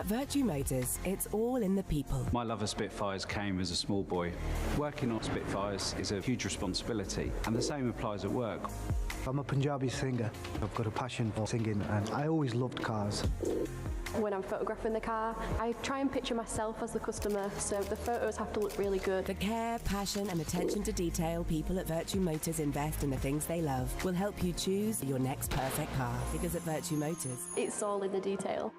At Virtue Motors, it's all in the people. My love of Spitfires came as a small boy. Working on Spitfires is a huge responsibility, and the same applies at work. I'm a Punjabi singer. I've got a passion for singing, and I always loved cars. When I'm photographing the car, I try and picture myself as the customer, so the photos have to look really good. The care, passion and attention to detail people at Virtue Motors invest in the things they love will help you choose your next perfect car. Because at Virtue Motors, It's all in the detail.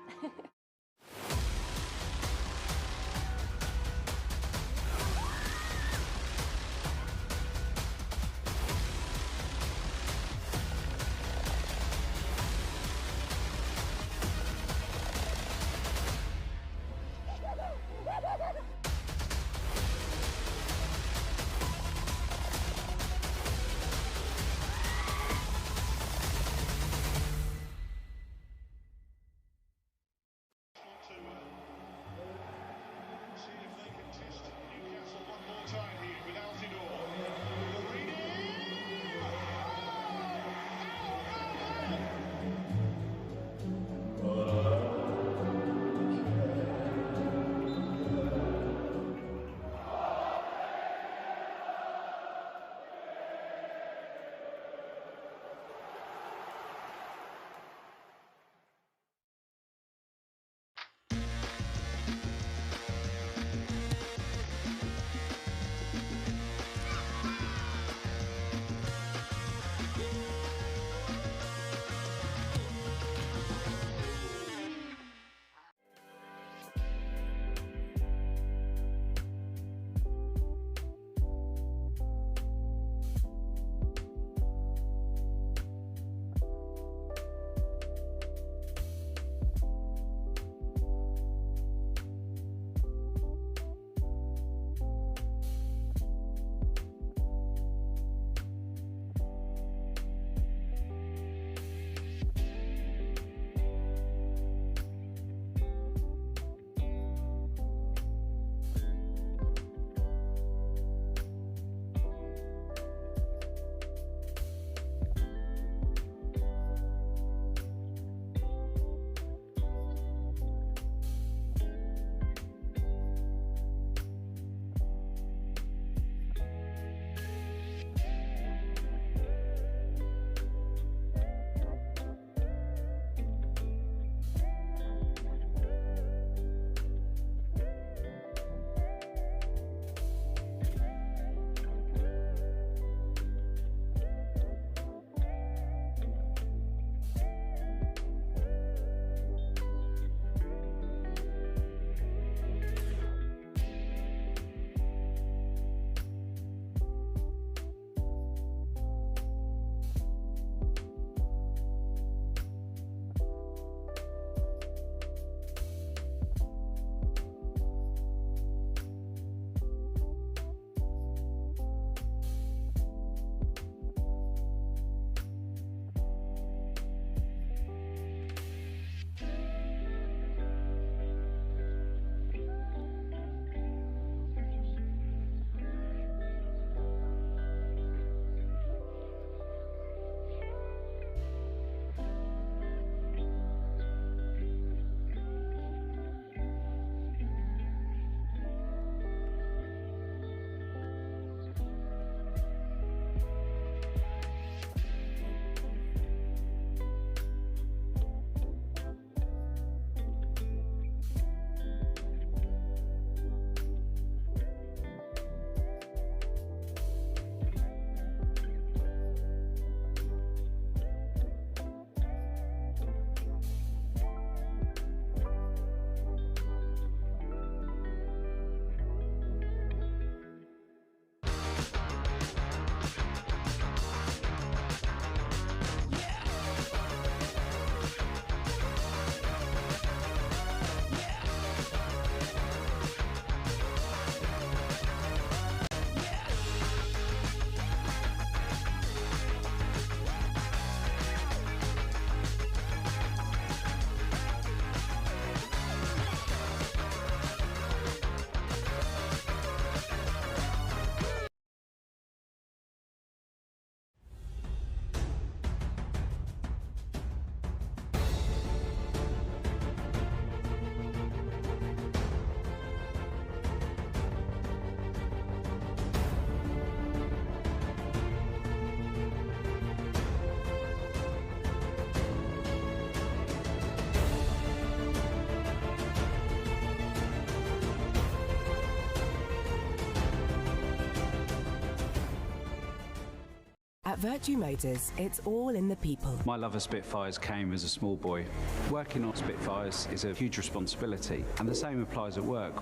At Virtue Motors, it's all in the people. My love of Spitfires came as a small boy. Working on Spitfires is a huge responsibility, and the same applies at work.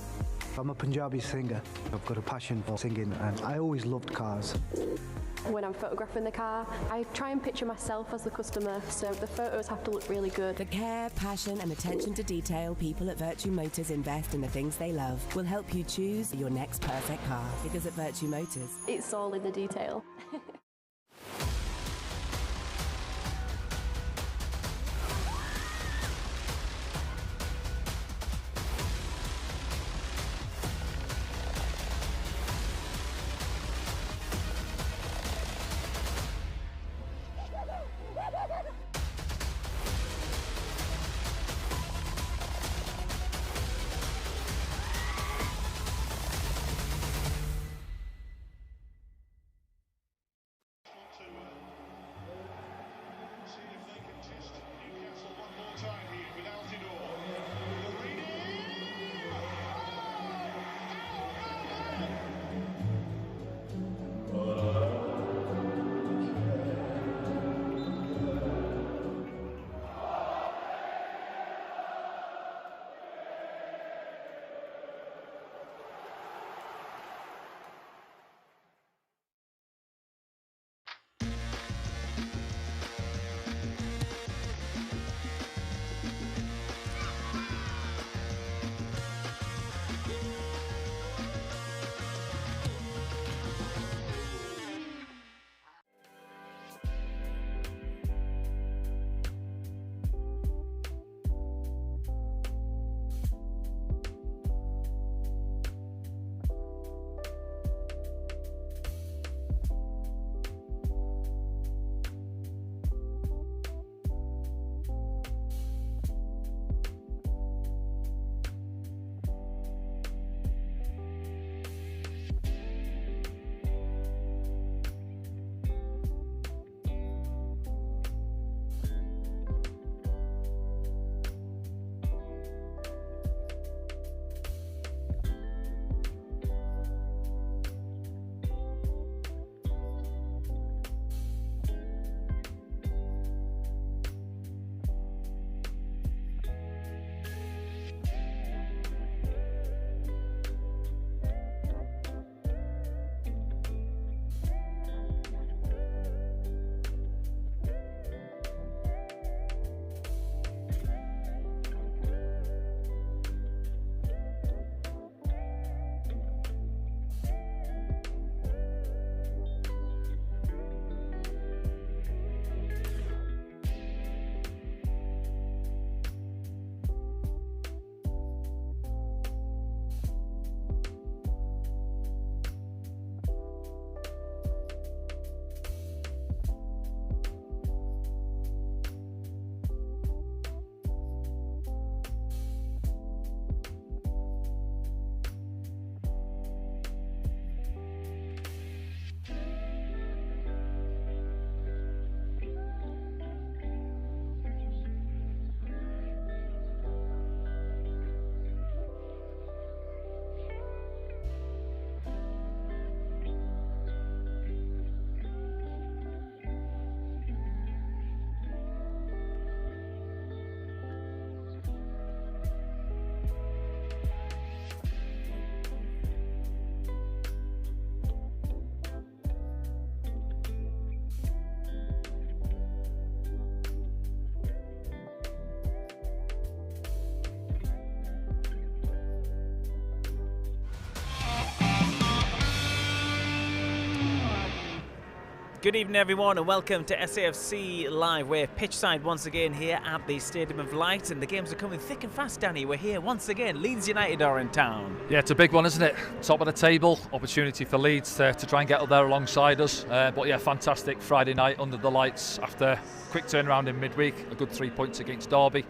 I'm a Punjabi singer. I've got a passion for singing and I always loved cars. When I'm photographing the car, I try and picture myself as the customer, so the photos have to look really good. The care, passion and attention to detail people at Virtue Motors invest in the things they love will help you choose your next perfect car. Because at Virtue Motors, It's all in the detail. Good evening everyone and welcome to SAFC Live. We're pitchside once again here at the Stadium of Light and the games are coming thick and fast, Danny. We're here once again. Leeds United are in town. Yeah, it's a big one, isn't it? Top of the table, opportunity for Leeds to try and get up there alongside us. But yeah, fantastic Friday night under the lights after a quick turnaround in midweek. A good 3 points against Derby.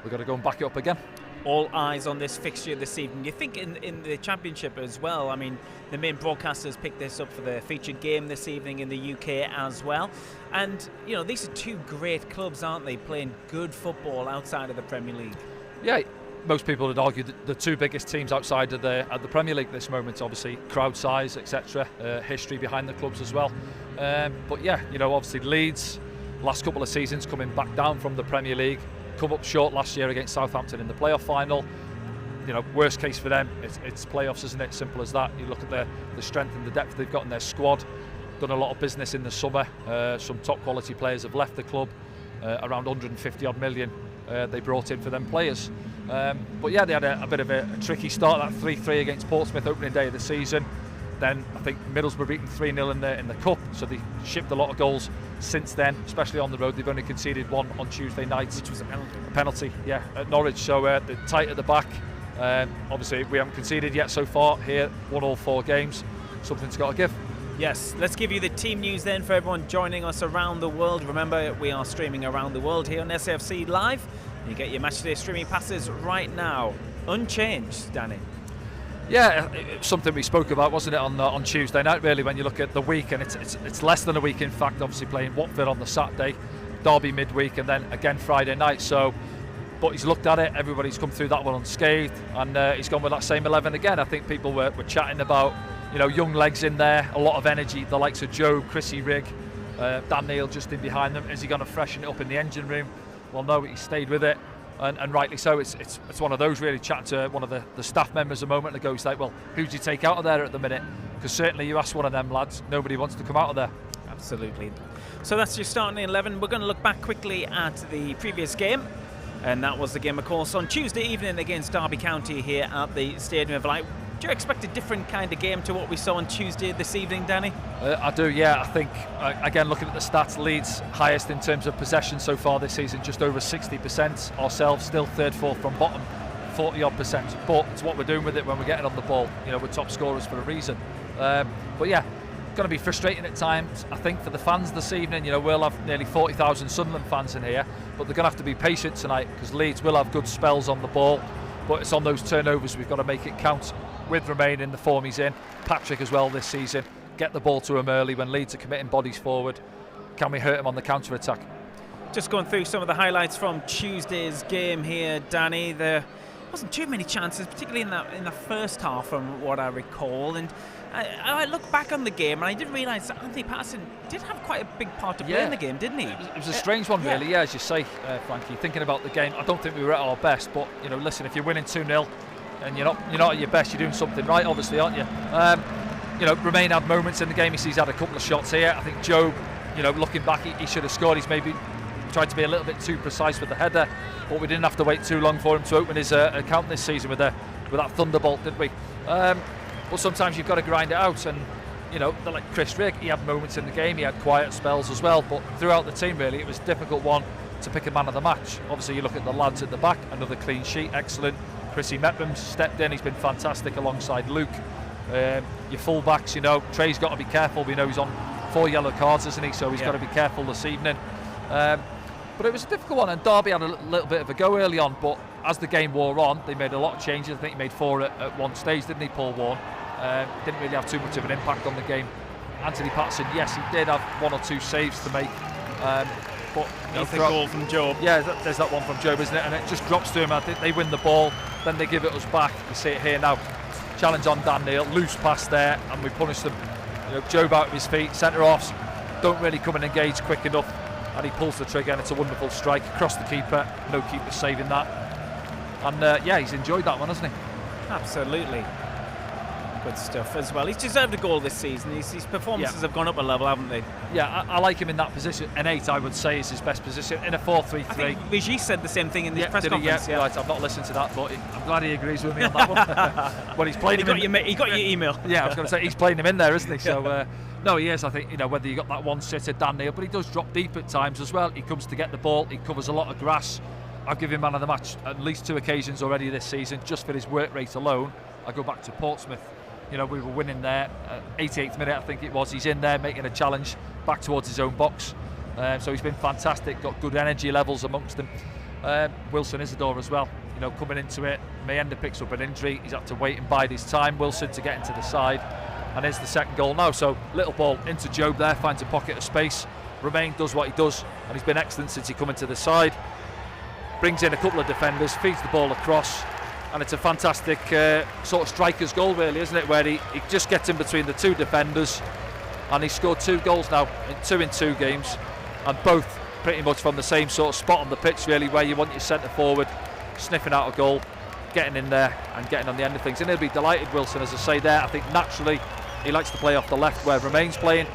We've got to go and back it up again. All eyes on this fixture this evening. You think in the Championship as well, I mean, the main broadcasters picked this up for the featured game this evening in the UK as well. And, you know, these are two great clubs, aren't they, playing good football outside of the Premier League? Yeah, most people would argue that the two biggest teams outside of the Premier League at this moment, obviously crowd size, etc., history behind the clubs as well. But yeah, obviously Leeds, last couple of seasons coming back down from the Premier League, come up short last year against Southampton in the playoff final. Worst case for them, it's playoffs, isn't it? Simple as that. You look at the strength and the depth they've got in their squad. Done a lot of business in the summer. Some top quality players have left the club. Around 150 odd million they brought in for them players. But yeah, they had a bit of a tricky start. That 3-3 against Portsmouth opening day of the season. Then I think Middlesbrough beaten 3-0 in the cup. So they shipped a lot of goals since then, especially on the road. They've only conceded one on Tuesday night, which was a penalty. Yeah, at Norwich. So they're tight at the back. Obviously we haven't conceded yet so far here, won all 4 games. Something's got to give. Yes, let's give you the team news then for everyone joining us around the world. Remember, we are streaming around the world here on SAFC Live. You get your matchday streaming passes right now, unchanged, Danny. Yeah, it's something we spoke about, wasn't it, on Tuesday night, really, when you look at the week, and it's less than a week, in fact, obviously playing Watford on the Saturday, Derby midweek, and then again Friday night. So, but he's looked at it, everybody's come through that one unscathed, and he's gone with that same 11 again. I think people were chatting about, young legs in there, a lot of energy, the likes of Joe, Chrissy Rigg, Dan Neil just in behind them. Is he going to freshen it up in the engine room? Well, no, he stayed with it, and rightly so. It's one of those, really. Chatting to one of the staff members a moment ago, he's like, well, who do you take out of there at the minute? Because certainly you ask one of them lads, nobody wants to come out of there. Absolutely. So that's your starting 11. We're going to look back quickly at the previous game. And that was the game, of course, on Tuesday evening against Derby County here at the Stadium of Light. Do you expect a different kind of game to what we saw on Tuesday this evening, Danny? I do, yeah. I think, again, looking at the stats, Leeds highest in terms of possession so far this season, just over 60%. Ourselves still third, fourth from bottom, 40-odd%. But it's what we're doing with it when we're getting on the ball. We're top scorers for a reason. But yeah, going to be frustrating at times, I think, for the fans this evening. We'll have nearly 40,000 Sunderland fans in here, but they're going to have to be patient tonight because Leeds will have good spells on the ball, but it's on those turnovers we've got to make it count. With Romain in the form he's in, Patrick as well this season, get the ball to him early when Leeds are committing bodies forward. Can we hurt him on the counter-attack? Just going through some of the highlights from Tuesday's game here, Danny. There wasn't too many chances, particularly in the first half from what I recall, and I look back on the game and I didn't realise that Anthony Patterson did have quite a big part to play in the game, didn't he? It was a strange one, really, yeah, as you say, Frankie. Thinking about the game, I don't think we were at our best, but listen, if you're winning 2-0 and you're not at your best, you're doing something right, obviously, aren't you? Romain had moments in the game. He's had a couple of shots here. I think Joe, looking back, he should have scored. He's maybe tried to be a little bit too precise with the header, but we didn't have to wait too long for him to open his account this season with that thunderbolt, did we? But sometimes you've got to grind it out, and like Chris Rigg, he had moments in the game, he had quiet spells as well, but throughout the team, really, it was a difficult one to pick a man of the match. Obviously, you look at the lads at the back, another clean sheet, excellent. Chrissy Metbam's stepped in, he's been fantastic alongside Luke. Your full-backs, Trey's got to be careful. We know he's on 4 yellow cards, isn't he? So he's got to be careful this evening. But it was a difficult one, and Derby had a little bit of a go early on, but as the game wore on, they made a lot of changes. I think he made 4 at one stage, didn't he, Paul Warne? Didn't really have too much of an impact on the game. Anthony Patterson, yes, he did have 1 or 2 saves to make. But that's the goal from Job. Yeah, there's that one from Job, isn't it? And it just drops to him. I think they win the ball, then they give it us back. You see it here now. Challenge on Dan Neil, loose pass there, and we punish them. Job out of his feet, centre-offs don't really come and engage quick enough, and he pulls the trigger, and it's a wonderful strike across the keeper. No keeper saving that. And yeah, he's enjoyed that one, hasn't he? Absolutely. Good stuff as well. He's deserved a goal this season. His performances have gone up a level, haven't they? Yeah, I like him in that position. An 8, I would say, is his best position. In a 4-3-3. I think Vigie said the same thing in this press conference. Yeah, right. I've not listened to that, but I'm glad he agrees with me on that one. Well, he's played him. He got your email. Yeah, I was going to say he's playing him in there, isn't he? So no, he is. I think whether you got that one sitter, Dan Neil, but he does drop deep at times as well. He comes to get the ball. He covers a lot of grass. I've given him man of the match at least 2 occasions already this season, just for his work rate alone. I go back to Portsmouth. We were winning there, 88th minute I think it was. He's in there making a challenge back towards his own box. So he's been fantastic, got good energy levels amongst them. Wilson Isidore as well, coming into it. Mayenda picks up an injury, he's had to wait and bide his time. Wilson to get into the side, and here's the second goal now. So little ball into Job there, finds a pocket of space. Romain does what he does, and he's been excellent since he come into the side. Brings in a couple of defenders, feeds the ball across, and it's a fantastic sort of striker's goal, really, isn't it? Where he just gets in between the two defenders, and he scored 2 goals now, in two games, and both pretty much from the same sort of spot on the pitch, really, where you want your centre forward sniffing out a goal, getting in there and getting on the end of things. And he'll be delighted, Wilson, as I say there. I think naturally he likes to play off the left where Romain's playing.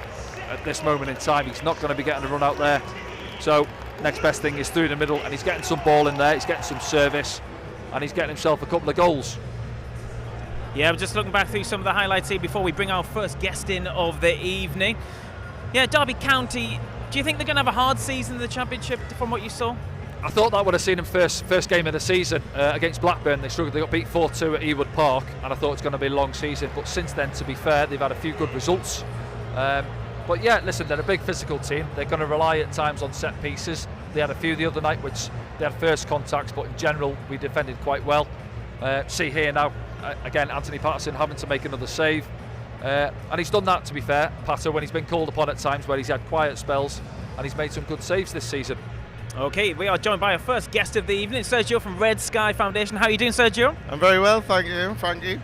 At this moment in time, he's not going to be getting a run out there. So next best thing is through the middle, and he's getting some ball in there, he's getting some service, and he's getting himself a couple of goals. Yeah, I'm just looking back through some of the highlights here before we bring our first guest in of the evening. Yeah, Derby County, do you think they're going to have a hard season in the Championship from what you saw? I thought that would have seen them first game of the season against Blackburn. They struggled. They got beat 4-2 at Ewood Park, and I thought it's going to be a long season. But since then, to be fair, they've had a few good results. But yeah, listen, they're a big physical team. They're going to rely at times on set pieces. They had a few the other night, which they had first contacts, but in general, we defended quite well. See here now, again, Anthony Patterson having to make another save. And he's done that, to be fair, Patter, when he's been called upon at times where he's had quiet spells, and he's made some good saves this season. Okay, we are joined by our first guest of the evening, Sergio from Red Sky Foundation. How are you doing, Sergio? I'm very well, thank you, Frankie.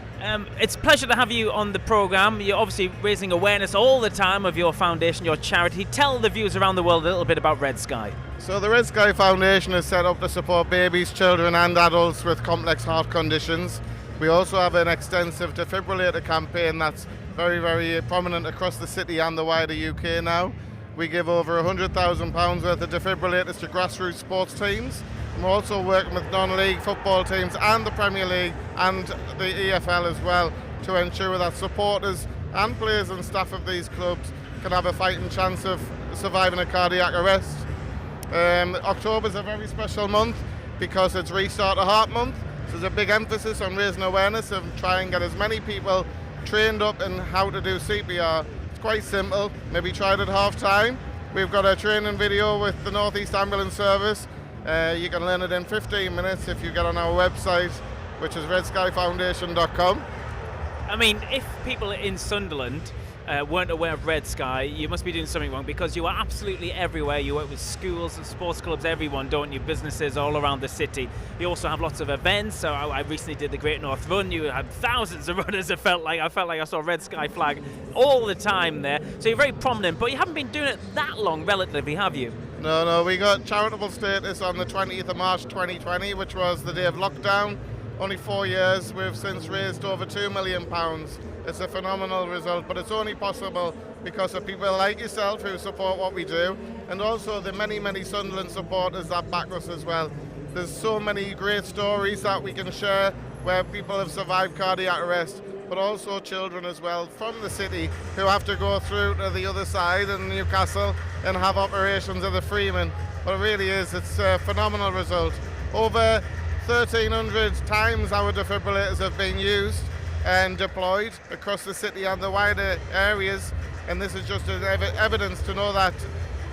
It's a pleasure to have you on the programme. You're obviously raising awareness all the time of your foundation, your charity. Tell the viewers around the world a little bit about Red Sky. So the Red Sky Foundation is set up to support babies, children and adults with complex heart conditions. We also have an extensive defibrillator campaign that's very, very prominent across the city and the wider UK now. We give over £100,000 worth of defibrillators to grassroots sports teams. And we're also working with non-league football teams and the Premier League and the EFL as well to ensure that supporters and players and staff of these clubs can have a fighting chance of surviving a cardiac arrest. October is a very special month because it's Restart a Heart Month. So there's a big emphasis on raising awareness and trying and get as many people trained up in how to do CPR. Quite simple. Maybe try it at half time. We've got a training video with the North East Ambulance Service. You can learn it in 15 minutes if you get on our website, which is redskyfoundation.com. I mean, if people in Sunderland weren't aware of Red Sky, you must be doing something wrong, because you are absolutely everywhere. You work with schools and sports clubs, everyone, don't you? Businesses all around the city. You also have lots of events. So I recently did the Great North Run. You had thousands of runners. I felt like I saw a Red Sky flag all the time there. So you're very prominent, but you haven't been doing it that long, relatively, have you? No, we got charitable status on the 20th of March 2020, which was the day of lockdown. Only 4 years. We've since raised over £2 million. It's a phenomenal result, but it's only possible because of people like yourself who support what we do, and also the many, many Sunderland supporters that back us as well. There's so many great stories that we can share where people have survived cardiac arrest, but also children as well from the city who have to go through to the other side in Newcastle and have operations at the Freeman. But it really is, it's a phenomenal result. Over 1,300 times our defibrillators have been used and deployed across the city and the wider areas, and this is just evidence to know that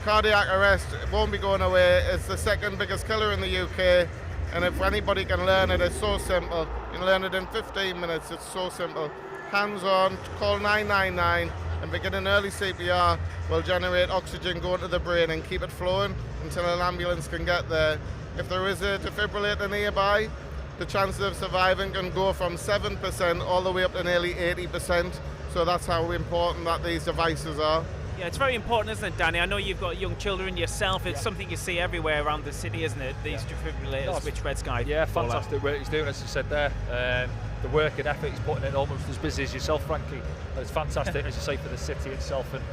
cardiac arrest won't be going away. It's the second biggest killer in the UK, and if anybody can learn it, it's so simple. You can learn it in 15 minutes. It's so simple. Hands on, call 999 and beginning early CPR will generate oxygen going to the brain and keep it flowing until an ambulance can get there. If there is a defibrillator nearby, the chances of surviving can go from 7% all the way up to nearly 80%. So that's how important that these devices are. Yeah, it's very important, isn't it, Danny? I know you've got young children yourself. It's something you see everywhere around the city, isn't it? These defibrillators, which Red Sky. Yeah, fantastic work he's doing, as you said there. The work and effort he's putting in, almost as busy as yourself, Frankie. It's fantastic, as you say, for the city itself, and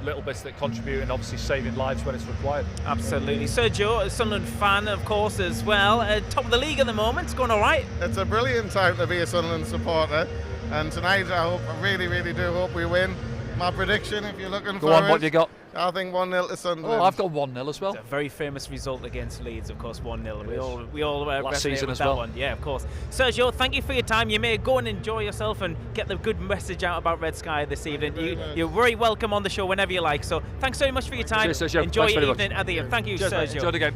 little bits that contribute, and obviously saving lives when it's required. Absolutely. Sergio, a Sunderland fan, of course, as well. Top of the league at the moment. It's going all right. It's a brilliant time to be a Sunderland supporter, and tonight I really, really do hope we win. My prediction, if you're looking for it. Go on, what have you got? I think 1-0 to Sunderland. Oh, I've got 1-0 as well. It's a very famous result against Leeds, of course, 1-0. We all last season as well. One. Yeah, of course. Sergio, thank you for your time. You may go and enjoy yourself and get the good message out about Red Sky this evening. You're very welcome on the show whenever you like. So thanks very much for your time. Cheers, Sergio. Enjoy Thanks your evening at the end. Thank you, Cheers, Sergio. Enjoy the game.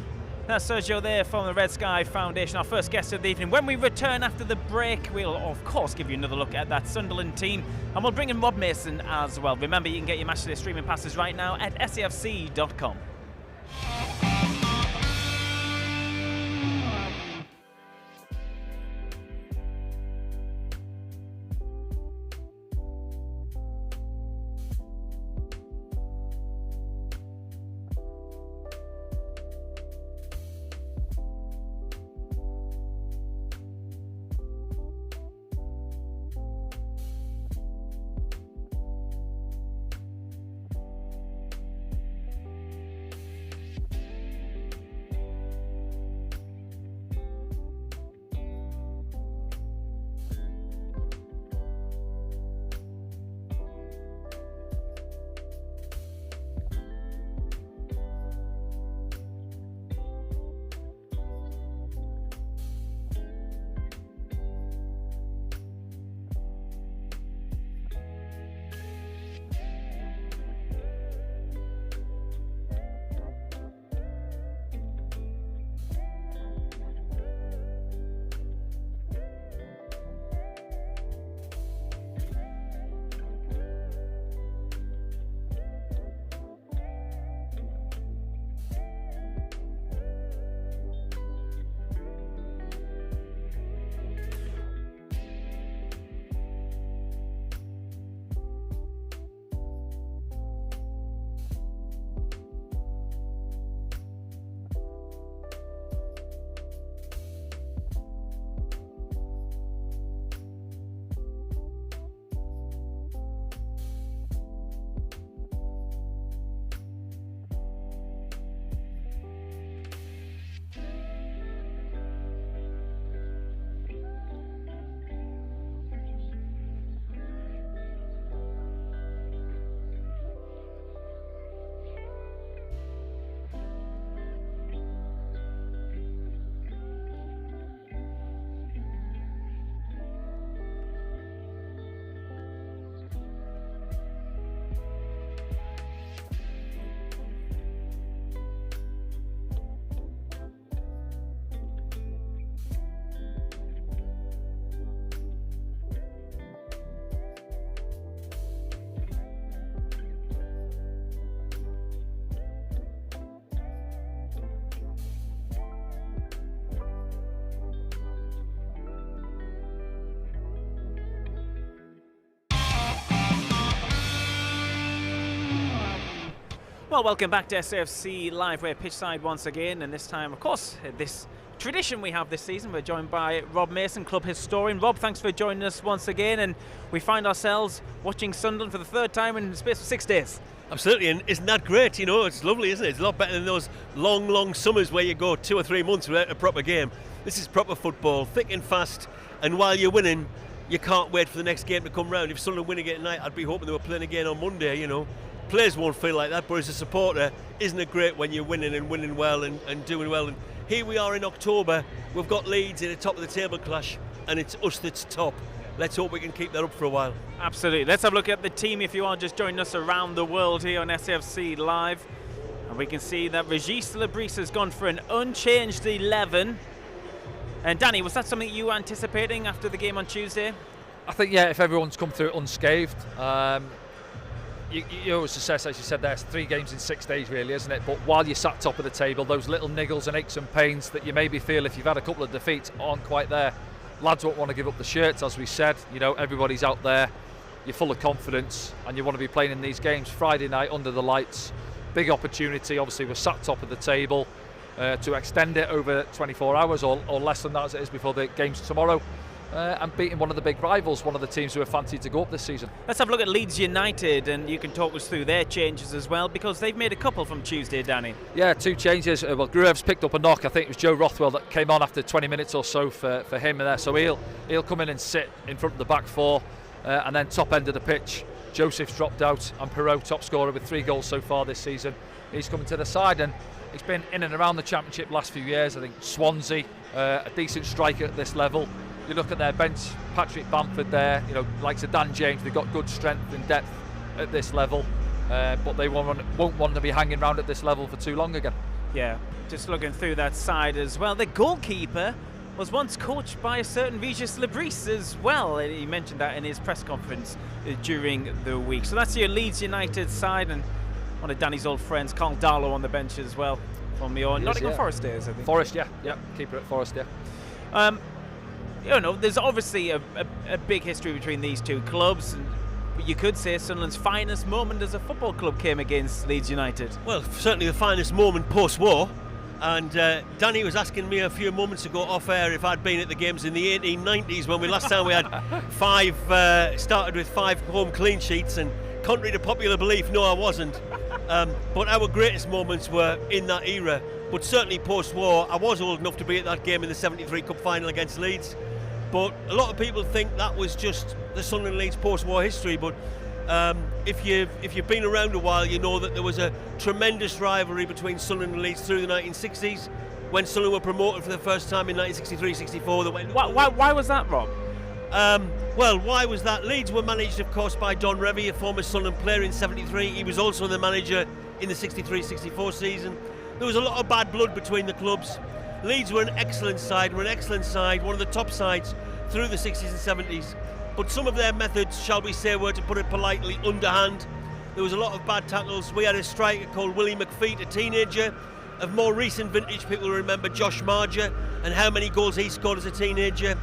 That's Sergio there from the Red Sky Foundation, our first guest of the evening. When we return after the break, we'll of course give you another look at that Sunderland team, and we'll bring in Rob Mason as well. Remember, you can get your Matchday streaming passes right now at safc.com. Well, welcome back to SAFC Live. We're pitchside once again, and this time, of course, this tradition we have this season, we're joined by Rob Mason, club historian. Rob, thanks for joining us once again, and we find ourselves watching Sunderland for the third time in the space of 6 days. Absolutely, and isn't that great? You know, it's lovely, isn't it? It's a lot better than those long summers where you go 2 or 3 months without a proper game. This is proper football, thick and fast, and while you're winning, you can't wait for the next game to come round. If Sunderland win again tonight, I'd be hoping they were playing again on Monday, you know. Players won't feel like that, but as a supporter, isn't it great when you're winning and winning well and doing well? And here we are in October, we've got Leeds in a top of the table clash, and it's us that's top. Let's hope we can keep that up for a while. Absolutely. Let's have a look at the team if you are just joining us around the world here on SAFC Live. And we can see that Régis Lebris has gone for an unchanged 11. And Danny, was that something you were anticipating after the game on Tuesday? I think, yeah, if everyone's come through it unscathed, you always assess, as you said, there's 3 games in 6 days, really, isn't it? But while you're sat top of the table, those little niggles and aches and pains that you maybe feel if you've had a couple of defeats aren't quite there. Lads won't want to give up the shirts, as we said. You know, everybody's out there. You're full of confidence, and you want to be playing in these games. Friday night under the lights, big opportunity. Obviously, we're sat top of the table to extend it over 24 hours or less than that, as it is before the games tomorrow. And beating one of the big rivals, one of the teams who are fancied to go up this season. Let's have a look at Leeds United, and you can talk us through their changes as well, because they've made a couple from Tuesday, Danny. Yeah, 2 changes. Well, Gruev's picked up a knock. I think it was Joe Rothwell that came on after 20 minutes or so for him there. So he'll come in and sit in front of the back 4, and then top end of the pitch, Joseph's dropped out, and Perrault, top scorer with 3 goals so far this season. He's coming to the side, and he's been in and around the Championship last few years. I think Swansea, a decent striker at this level. You look at their bench, Patrick Bamford there, you know, likes of Dan James, they've got good strength and depth at this level, but they won't want to be hanging around at this level for too long again. Yeah, just looking through that side as well. The goalkeeper was once coached by a certain Régis Lebris as well. He mentioned that in his press conference during the week. So that's your Leeds United side, and one of Danny's old friends, Carl Darlow, on the bench as well from your Nottingham Forest days, I think. Forest, yeah, keeper at Forest, yeah. You know, there's obviously a big history between these two clubs, and you could say Sunderland's finest moment as a football club came against Leeds United. Well, certainly the finest moment post-war, and Danny was asking me a few moments ago off air if I'd been at the games in the 1890s when last time we had started with 5 home clean sheets, and contrary to popular belief, no, I wasn't. But our greatest moments were in that era. But certainly post-war, I was old enough to be at that game in the 73 Cup final against Leeds. But a lot of people think that was just the Sunderland Leeds post-war history. But if you've been around a while, you know that there was a tremendous rivalry between Sunderland and Leeds through the 1960s, when Sunderland were promoted for the first time in 1963-64. Why was that, Rob? Well, why was that? Leeds were managed, of course, by Don Revie, a former Sunderland player in 73. He was also the manager in the 63-64 season. There was a lot of bad blood between the clubs. Leeds were an excellent side, one of the top sides through the 60s and 70s. But some of their methods, shall we say, were, to put it politely, underhand. There was a lot of bad tackles. We had a striker called Willie McFeet, a teenager. Of more recent vintage, people remember Josh Marger and how many goals he scored as a teenager.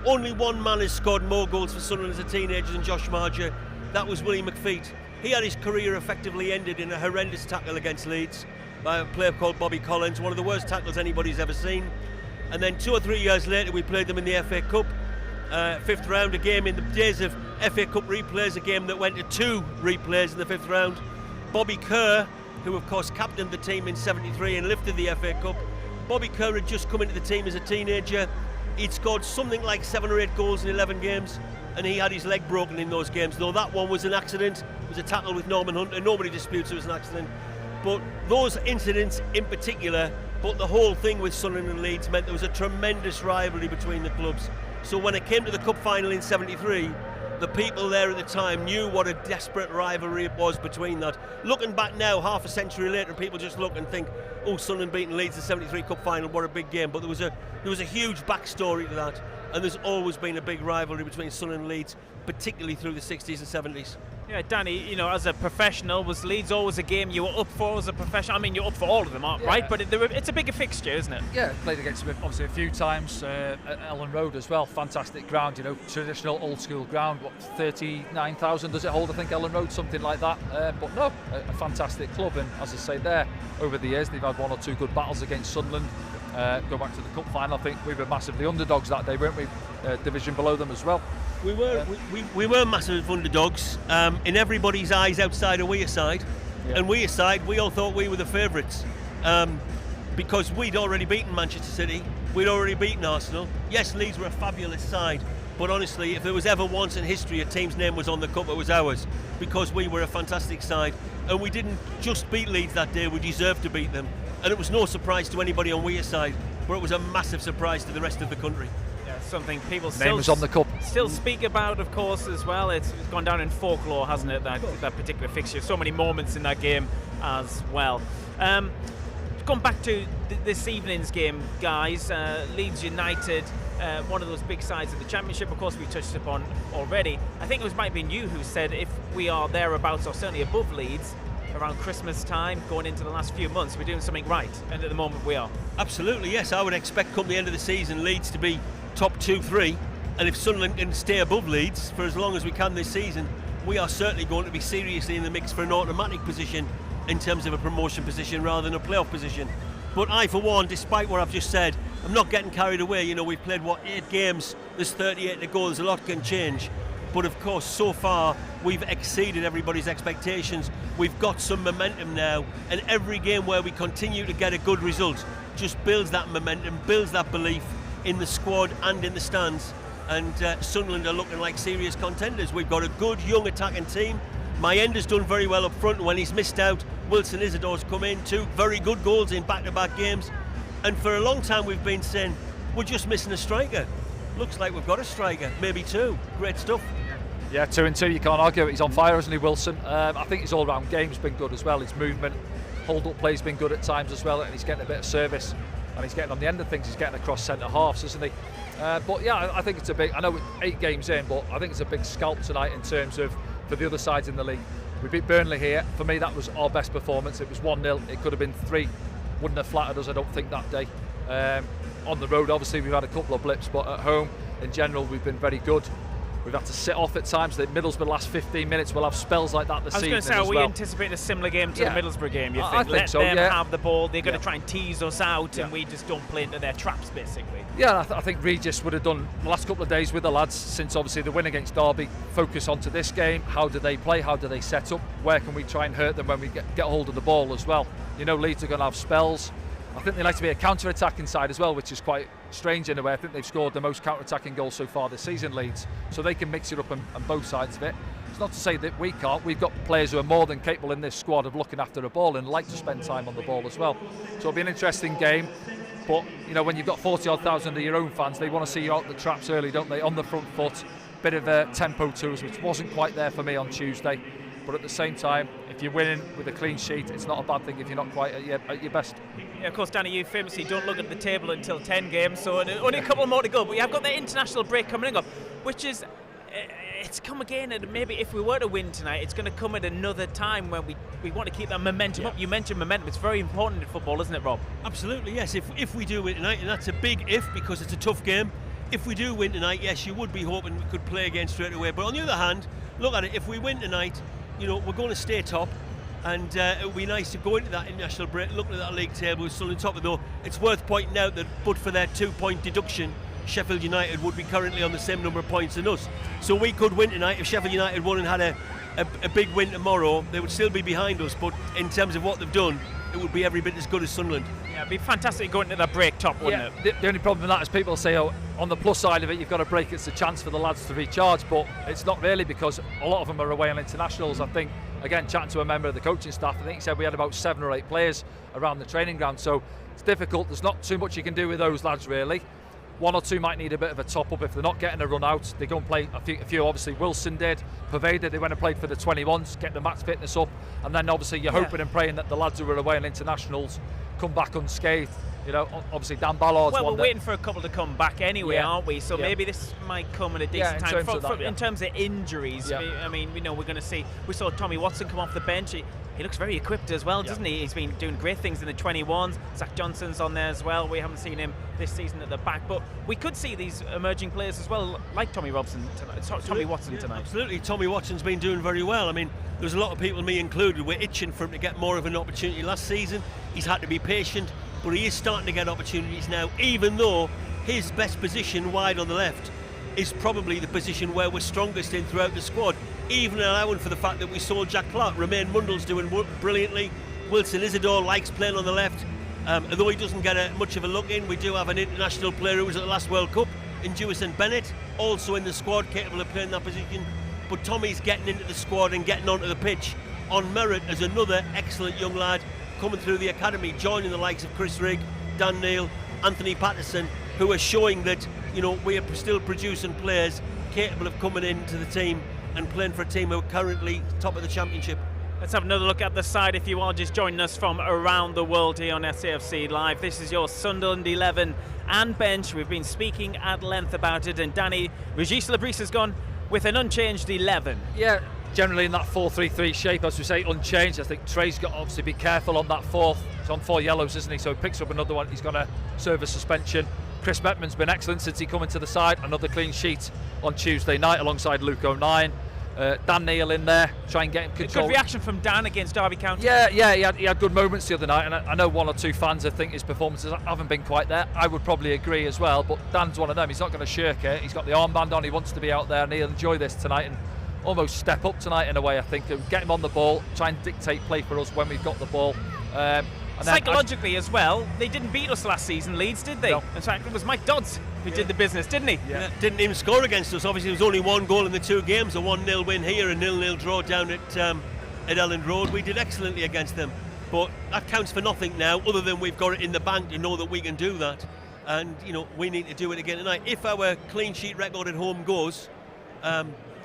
Only one man has scored more goals for Sunderland as a teenager than Josh Marger. That was Willie McFeet. He had his career effectively ended in a horrendous tackle against Leeds by a player called Bobby Collins, one of the worst tackles anybody's ever seen. And then 2 or 3 years later, we played them in the FA Cup, 5th round, a game in the days of FA Cup replays, a game that went to 2 replays in the 5th round. Bobby Kerr, who of course captained the team in 73 and lifted the FA Cup. Bobby Kerr had just come into the team as a teenager. He'd scored something like 7 or 8 goals in 11 games, and he had his leg broken in those games. Though that one was an accident, it was a tackle with Norman Hunter. Nobody disputes it was an accident. But those incidents in particular, but the whole thing with Sunderland and Leeds meant there was a tremendous rivalry between the clubs. So when it came to the cup final in 73, the people there at the time knew what a desperate rivalry it was between that. Looking back now, half a century later, people just look and think, oh, Sunderland beating Leeds in the 73 cup final, what a big game. But there was a huge backstory to that, and there's always been a big rivalry between Sunderland and Leeds, particularly through the 60s and 70s. Yeah, Danny, as a professional, was Leeds always a game you were up for as a professional? I mean, you're up for all of them, right? But it's a bigger fixture, isn't it? Yeah, played against them obviously a few times at Ellen Road as well. Fantastic ground, traditional old school ground. What, 39,000 does it hold? I think Ellen Road, something like that. But no, a fantastic club, and as I say there, over the years they've had 1 or 2 good battles against Sunderland. Go back to the cup final. I think we were massively underdogs that day, weren't we? Division below them as well. We were massive underdogs in everybody's eyes outside of Wearside, and Wearside we all thought we were the favourites because we'd already beaten Manchester City, we'd already beaten Arsenal. Yes, Leeds were a fabulous side, but honestly, if there was ever once in history a team's name was on the cup, it was ours, because we were a fantastic side, and we didn't just beat Leeds that day, we deserved to beat them, and it was no surprise to anybody on Wearside, but it was a massive surprise to the rest of the country. Something people on the cup. Still speak about, of course, as well. It's gone down in folklore, hasn't it, that particular fixture? So many moments in that game as well. Going back to this evening's game, guys, Leeds United, one of those big sides of the Championship, of course, we touched upon already. I think it might have been you who said if we are thereabouts or certainly above Leeds around Christmas time, going into the last few months, we're doing something right, and at the moment we are. Absolutely, yes. I would expect come the end of the season Leeds to be top 2-3, and if Sunderland can stay above Leeds for as long as we can this season, we are certainly going to be seriously in the mix for an automatic position in terms of a promotion position rather than a playoff position. But I, for one, despite what I've just said, I'm not getting carried away. We've played 8 games, there's 38 to go, there's a lot can change, but of course so far we've exceeded everybody's expectations. We've got some momentum now, and every game where we continue to get a good result just builds that momentum, builds that belief in the squad and in the stands, and Sunderland are looking like serious contenders. We've got a good young attacking team. Mayenda's done very well up front. When he's missed out, Wilson Isidore's come in, 2 very good goals in back-to-back games, and for a long time we've been saying we're just missing a striker. Looks like we've got a striker, maybe 2. Great stuff. Yeah, 2 and 2, you can't argue it. He's on fire, hasn't he, Wilson? I think his all-round game's been good as well. His movement, hold-up play's been good at times as well, and he's getting a bit of service. And he's getting on the end of things, he's getting across centre halves, isn't he? But yeah, I think it's a big, I know we're 8 games in, but I think it's a big scalp tonight in terms of for the other sides in the league. We beat Burnley here. For me, that was our best performance. It was 1-0, it could have been 3. Wouldn't have flattered us, I don't think, that day. On the road, obviously, we've had a couple of blips, but at home, in general, we've been very good. We've had to sit off at times. The Middlesbrough last 15 minutes, we'll have spells like that this season. I was going to say, are we anticipating a similar game to the Middlesbrough game, you think? I think Let so, them have the ball, they're going to try and tease us out, Yeah. and we just don't play into their traps, basically. Yeah, I think Regis would have done the last couple of days with the lads since obviously the win against Derby. Focus onto this game. How do they play? How do they set up? Where can we try and hurt them when we get a hold of the ball as well? Leeds are going to have spells. I think they like to be a counter-attacking side as well, which is quite strange in a way. I think they've scored the most counter-attacking goals so far this season, Leeds. So they can mix it up on both sides of it. It's not to say that we can't. We've got players who are more than capable in this squad of looking after the ball and like to spend time on the ball as well. So it'll be an interesting game. But, when you've got 40-odd thousand of your own fans, they want to see you out the traps early, don't they? On the front foot. Bit of a tempo to us, which wasn't quite there for me on Tuesday. But at the same time, if you're winning with a clean sheet, it's not a bad thing if you're not quite at your best. Yeah, of course, Danny, you famously don't look at the table until 10 games, so only a couple more to go. But you have got the international break coming up, which is, it's come again, and maybe if we were to win tonight, it's going to come at another time when we want to keep that momentum up. You mentioned momentum, it's very important in football, isn't it, Rob? Absolutely, yes. If we do win tonight, and that's a big if because it's a tough game, if we do win tonight, yes, you would be hoping we could play again straight away. But on the other hand, look at it, if we win tonight, we're going to stay top, and it would be nice to go into that international break, looking at that league table, we're still on top of it, though. It's worth pointing out that but for their 2-point deduction, Sheffield United would be currently on the same number of points than us. So we could win tonight. If Sheffield United won and had a big win tomorrow, they would still be behind us, but in terms of what they've done, it would be every bit as good as Sunderland. Yeah, it'd be fantastic going into that break top, wouldn't it? The only problem with that is people say, on the plus side of it, you've got a break, it's a chance for the lads to recharge, but it's not really, because a lot of them are away on internationals. I think, again, chatting to a member of the coaching staff, I think he said we had about 7 or 8 players around the training ground, so it's difficult. There's not too much you can do with those lads, really. 1 or 2 might need a bit of a top-up if they're not getting a run out. They go and play a few obviously. Wilson did, Pervaded, they went and played for the 21s, get the match fitness up, and then obviously you're hoping and praying that the lads who were away on internationals come back unscathed. You know, obviously Dan Ballard's well, one. We're waiting for a couple to come back anyway, aren't we? So maybe this might come at a decent time. In terms of injuries, I mean, we're going to see. We saw Tommy Watson come off the bench. He looks very equipped as well, doesn't he? He's been doing great things in the 21s. Zach Johnson's on there as well. We haven't seen him this season at the back, but we could see these emerging players as well, like Tommy Watson tonight. Absolutely, Tommy Watson's been doing very well. I mean, there's a lot of people, me included, we're itching for him to get more of an opportunity. Last season, he's had to be patient, but he is starting to get opportunities now, even though his best position wide on the left is probably the position where we're strongest in throughout the squad, even allowing for the fact that we sold Jack Clark. Romain Mundle's doing brilliantly. Wilson Isidore likes playing on the left. Although he doesn't get much of a look in, we do have an international player who was at the last World Cup in Jewison Bennett, also in the squad, capable of playing that position. But Tommy's getting into the squad and getting onto the pitch on merit as another excellent young lad coming through the academy, joining the likes of Chris Rigg, Dan Neil, Anthony Patterson, who are showing that, you know, we are still producing players capable of coming into the team and playing for a team who are currently top of the championship. Let's have another look at the side if you are just joining us from around the world here on SAFC Live. This is your Sunderland 11 and bench. We've been speaking at length about it, and Danny, Régis Lebris has gone with an unchanged 11. Yeah, generally in that 4-3-3 shape, as we say, unchanged. I think Trey's got to obviously be careful on that fourth. He's on 4 yellows, isn't he? So he picks up another one. He's going to serve a suspension. Chris Bettman's been excellent since he come into the side. Another clean sheet on Tuesday night alongside Luke O'Nien. Dan Neil in there, try and get him control. Good reaction from Dan against Derby County. Yeah, he had good moments the other night, and I know 1 or 2 fans I think his performances haven't been quite there. I would probably agree as well, but Dan's one of them. He's not going to shirk it. He's got the armband on. He wants to be out there, and he'll enjoy this tonight and almost step up tonight in a way, I think, and get him on the ball, try and dictate play for us when we've got the ball. Psychologically as well, they didn't beat us last season, Leeds, did they? No. In fact, it was Mike Dodds who did the business, didn't he? Yeah. Didn't even score against us. Obviously, there was only 1 goal in the 2 games, a 1-0 win here, a 0-0 draw down at Elland Road. We did excellently against them, but that counts for nothing now, other than we've got it in the bank to know that we can do that, and you know we need to do it again tonight. If our clean sheet record at home goes,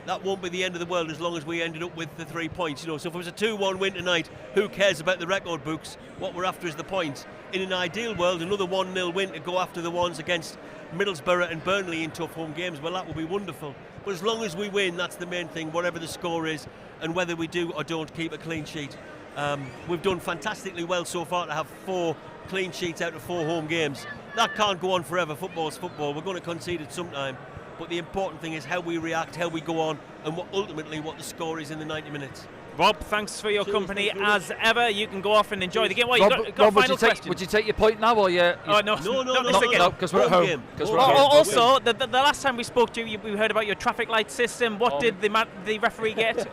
that won't be the end of the world as long as we ended up with the 3 points. You know, so if it was a 2-1 win tonight, who cares about the record books? What we're after is the points. In an ideal world, another 1-0 win to go after the ones against Middlesbrough and Burnley in tough home games, well, that would be wonderful. But as long as we win, that's the main thing, whatever the score is, and whether we do or don't keep a clean sheet. We've done fantastically well so far to have 4 clean sheets out of 4 home games. That can't go on forever. Football's football. We're going to concede it sometime. But the important thing is how we react, how we go on, and ultimately what the score is in the 90 minutes. Rob, thanks for your company as ever. You can go off and enjoy the game. Well, Rob, would you take your point now, or you? Oh no, no, because we're at home. Also, the last time we spoke to you, we heard about your traffic light system. What did the referee get?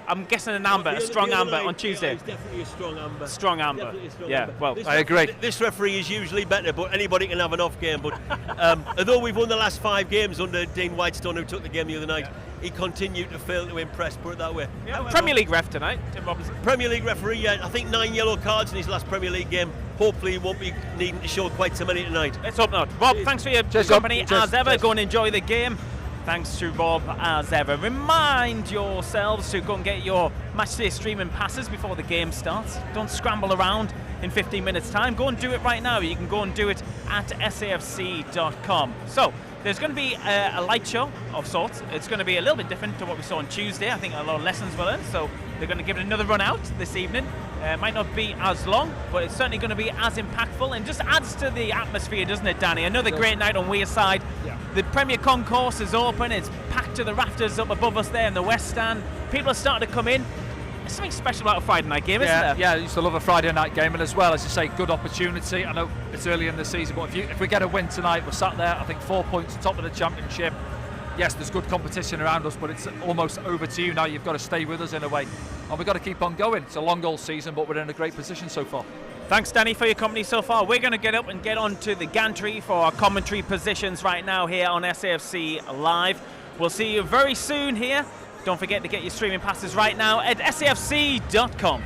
I'm guessing an amber, a strong amber on Tuesday. It was definitely a strong amber. Strong amber. Yeah, well, I agree. This referee is usually better, but anybody can have an off game. But although we've won the last 5 games under Dean Whitestone, who took the game the other night, he continued to fail to impress, put it that way. Yeah, Premier League ref tonight, Tim Robinson. Premier League referee, I think 9 yellow cards in his last Premier League game. Hopefully he won't be needing to show quite so many tonight. Let's hope not. Rob, thanks for your company as ever. Go and enjoy the game. Thanks to Bob as ever. Remind yourselves to go and get your matchday streaming passes before the game starts. Don't scramble around in 15 minutes time. Go and do it right now. You can go and do it at safc.com. So there's going to be a light show of sorts. It's going to be a little bit different to what we saw on Tuesday. I think a lot of lessons were learned, so they're going to give it another run out this evening. It might not be as long, but it's certainly going to be as impactful and just adds to the atmosphere, doesn't it, Danny? Another great night on Wearside. Yeah. The Premier Concourse is open. It's packed to the rafters up above us there in the West Stand. People are starting to come in. There's something special about a Friday night game, isn't there? Yeah, I used to love a Friday night game, and as well, as you say, good opportunity. I know it's early in the season, but if we get a win tonight, we're sat there, I think 4 points top of the championship. Yes, there's good competition around us, but it's almost over to you now. You've got to stay with us in a way, and we've got to keep on going. It's a long old season, but we're in a great position so far. Thanks, Danny, for your company so far. We're going to get up and get on to the gantry for our commentary positions right now here on SAFC Live. We'll see you very soon here. Don't forget to get your streaming passes right now at safc.com.